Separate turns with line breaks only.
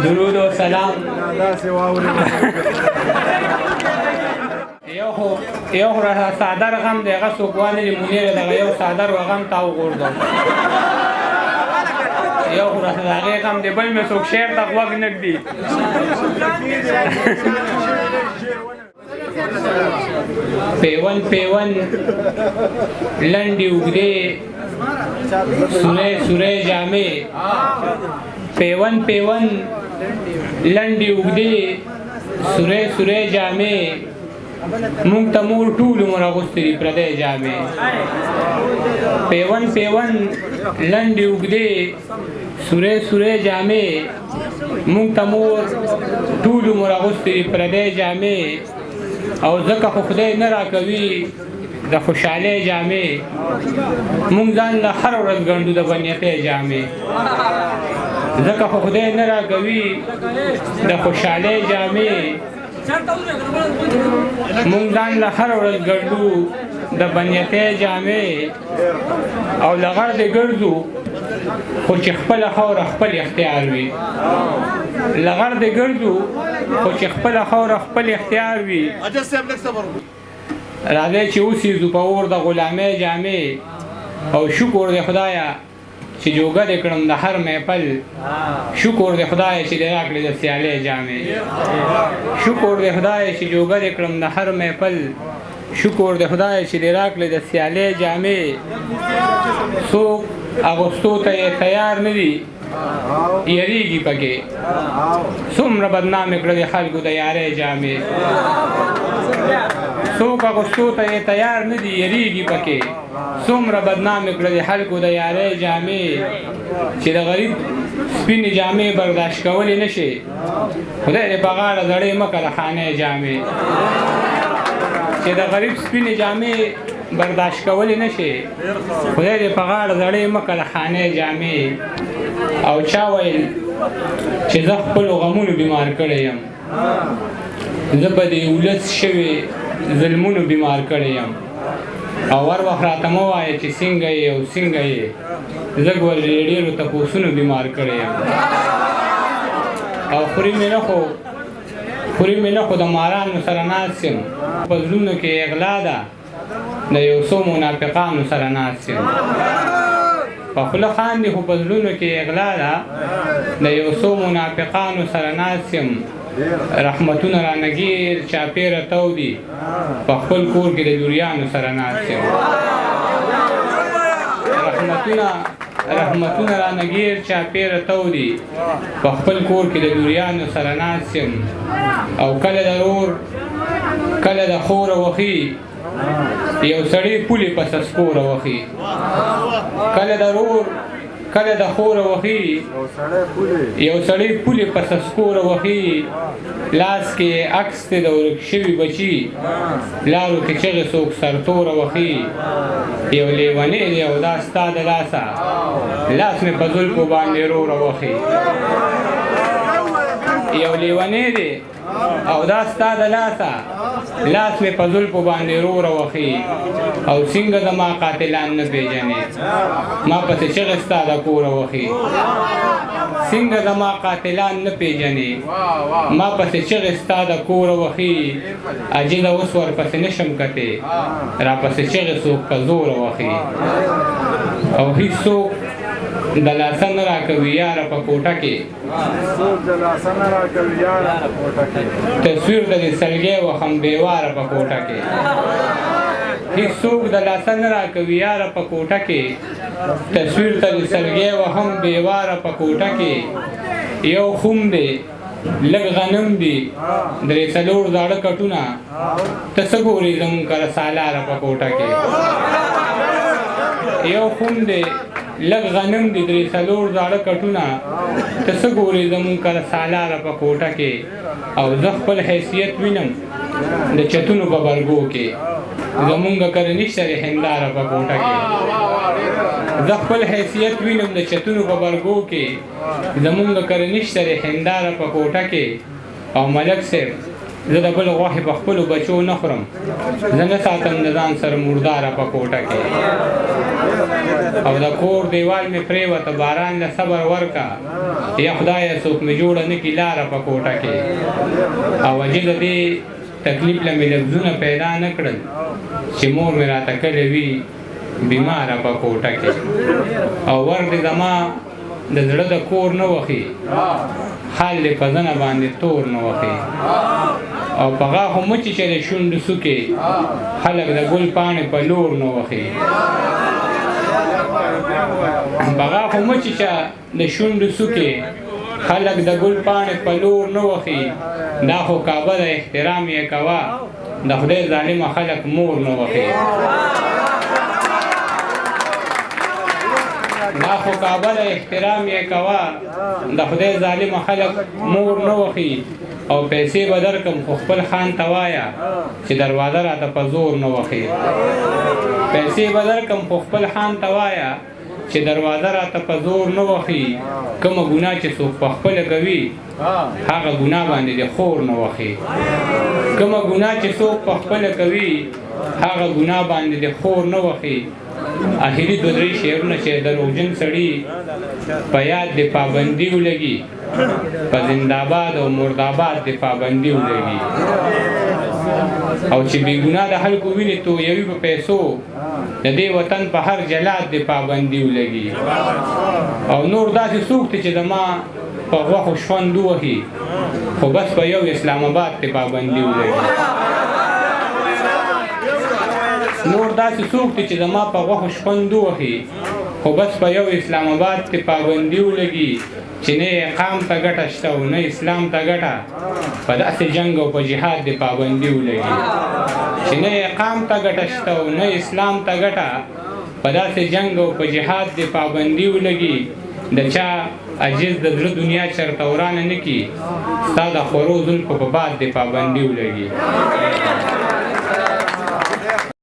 درود و سلام. یو خو را ساده رقم دی، هغه څوک وانه منیر دغه یو ساده رقم تا وغورځوم. یو خو را هغې غم دی، بل مې څوک شعر ته غوږ نه ږدي. پیون پیون لنډې اوږدې سورې سورې جامې، پیون پیون لنډې اوږدې سورې سورې جامې، مونږ ته مور ټول عمر اغوستې دي پردۍ جامې. پیون پیون لنډې اوږدې سورې سورې جامې، مونږ ته مور ټول عمر اغوستې دي پردۍ جامې. او ځکه خو خدای نه راکوي د خوشحالۍ جامې، مونږ ځان له هر ورځ ګنډو د بنیتۍ جامې. ځکه خو خدای نه راکوي د خوشحالۍ جامې، مونږ ځان له هر ورځ ګنډو د بنیتۍ جامې. او لغړ دې ګرځو خو چې خپله خاوره خپل اختیار وي، لغړ دې ګرځو خو چې خپله خاوره خپل اختیار وي. راځئ چې اوسېږو په اور د غلامۍ جامې، او شکر دې خدایه چې جوګه دې کړم د هر محفل، شکر دې خدایه چې دې راکړې د سیالۍ جامې. شکر دې خدایه چې جوګه دې کړم د هر محفل، شکر دې خدایه چې دې راکړې د سیالۍ جامې. څوک اغوستو ته یې تیار نه دي، یریږي پکې څومره بدنامې کړه د خلکو د یارۍ جامې. څوک اغوستو ته یې تیار نه دي، یریږي پکې څومره بدنامې کړه د خلکو د یارۍ جامې. چې د غریب سپینې جامې برداشت کولی نه شي، خدای دې په غاړه زړې مه کړه خانۍ جامې. چې د غریب سپینې جامې برداشت کولی نه شي، خدای دې په غاړه زړې مه کړه خانۍ جامې. او چا ویل چې زه خپلو غمونو بیمار کړی یم، زه به د ولس شوي ظلمونو بیمار کړی یم. او هر وخت راته مه وایه چې څنګه یې او څنګه یې، زه ډېرو تپوسونو بیمار کړی یم. او خوري مې نه خو د مارانو سره ناست یم، په زړونو کې اغلا ده د یو څو منافقانو سره ناست یم. په خوله خاندي خو په زړونو کې اغلا ده د یو څو منافقانو سره ناست یم. رحمتونه رانه ګیر چاپېره تودي، په خپل کور کې د دوریانو سره ناست یم. رحمتونه رانه ګیر چاپېره تودي، په خپل کور کې د دوریانو سره ناست یم. او کله د رور کله د خوره وخي، یو سړی پولې په سسکوره وخي. کله د رور کله د خوره وخي، یو سړی پولې په سسکوره وخي. لاس کې عکس دی د ورک شوي بچي، لارو کې چغې څوک سرتوره وخي. یو لیونی دی او دا ستا د لاسه، لاس مې په زلفو باندې روره وخي. یو لیونی دی او دا ستا د لاسه، لاس مې په زلفو باندې روره وخي. او څنګه زما قاتلان نه پېژنې، ما پسې چغې ستا د کوره وخي. څنګه زما قاتلان نه پېژنې، ما پسې چغې ستا د کوره وخي. عجیله اوس ورپسې نشم کتې، راپسې چغې څوک په زوره وخي. او هېڅوک د لاسه نه راکوي یاره په کوټه کې، تصویر د دې سلګۍ وخم بېواره په کوټه کې. هېڅوک د لاسه نه راکوي یاره په کوټه کې، تصویر ته د سلګۍ وهم بېواره په کوټه کې. یو خم دی لږ غنم دي درې څلور زاړه کټونه، ته څه ګورې زمونږ کره سالاره په کوټه کې. یو خم دی لږ غنم دي درې څلور زاړه کټونه، ته څه ګورې زمونږ کره سالاره په کوټه کې. او زه خپل حیثیت وینم د چتونو په برګو کې، زمونږ کره نشته د هنداره په کوټه کې. زه خپل حیثیت وینم د چتونو په برګو کې، زمونږ کره نشته د هنداره په کوټه کې. او ملک صاحب زه د بل غوښې په خپلو بچو نه خورم، زه نه ساتم د ځان سره مرداره په کوټه کې. او د کور دیوال مې پرېوته باران له صبر ورکه، یا خدایه څوک مې جوړه نه کړي لاره په کوټه کې. او وجې د دې تکلیف له مې لفظونه پیدا نه کړل چې مور مې راته کړې وي بیماره په کوټه کې. او ور دې زما د زړه د کور نه وخي، حال دې په زنه باندې تور نه وخي. او په غاښو مچې چې د شونډو سوکې، خلک د ګل پاڼې په لور نه وخي. په غاښو مچې چې د شونډو سوکې، خلک د ګل پاڼې په لور نه وخي. دا خو کعبه د احترام یې کوه، د خدای ظالمه خلک مور نه وخي. دا خو کعبه د احترام یې کوه، د خدای ظالمه خلک مور نه وخي. او پیسې به درکم خو خپل خان ته وایه چې دروازه راته په زور نه وخي. پیسې به درکم خو خپل خان ته وایه چې دروازه راته په زور نه وخي. کومه ګناه چې څوک په خپله کوي، هغه ګناه باندې د خور نه وخي. کومه ګناه چې څوک په خپله کوي، هغه ګناه باندې د خور نه وخي. اخري دو درې شعرونه چې دروغجن سړي په یاد د پابندي ولګي، په زنده‌باد او مرداباد د پابندي ولګي. او چې بې ګناه د خلکو وینې تویوي په پیسو، د دې وطن په هر جلاد د پابندي ولګي. او نور داسې څوک دی چې زما په غوښو ژوند ووهي، خو بس په یو اسلام آباد د پابندي ولګي. نور داسې څوک دی چې زما په غوښو ژوند ووهي، خو بس په یو اسلام آباد کې پابندي ولګي. چې نه اقام ته ګټه شته او نه اسلام ته ګټه، په داسې جنګ او په جهاد د پابندي ولګي. چې نه اقام ته ګټه شته او نه اسلام ته ګټه، په داسې جنګ او په جهاد د پابندي ولګي. د چا عجز د زړه دنیا چرته ورانه نه کي، ستا د خورو زلفو په باد د پابندي ولګي.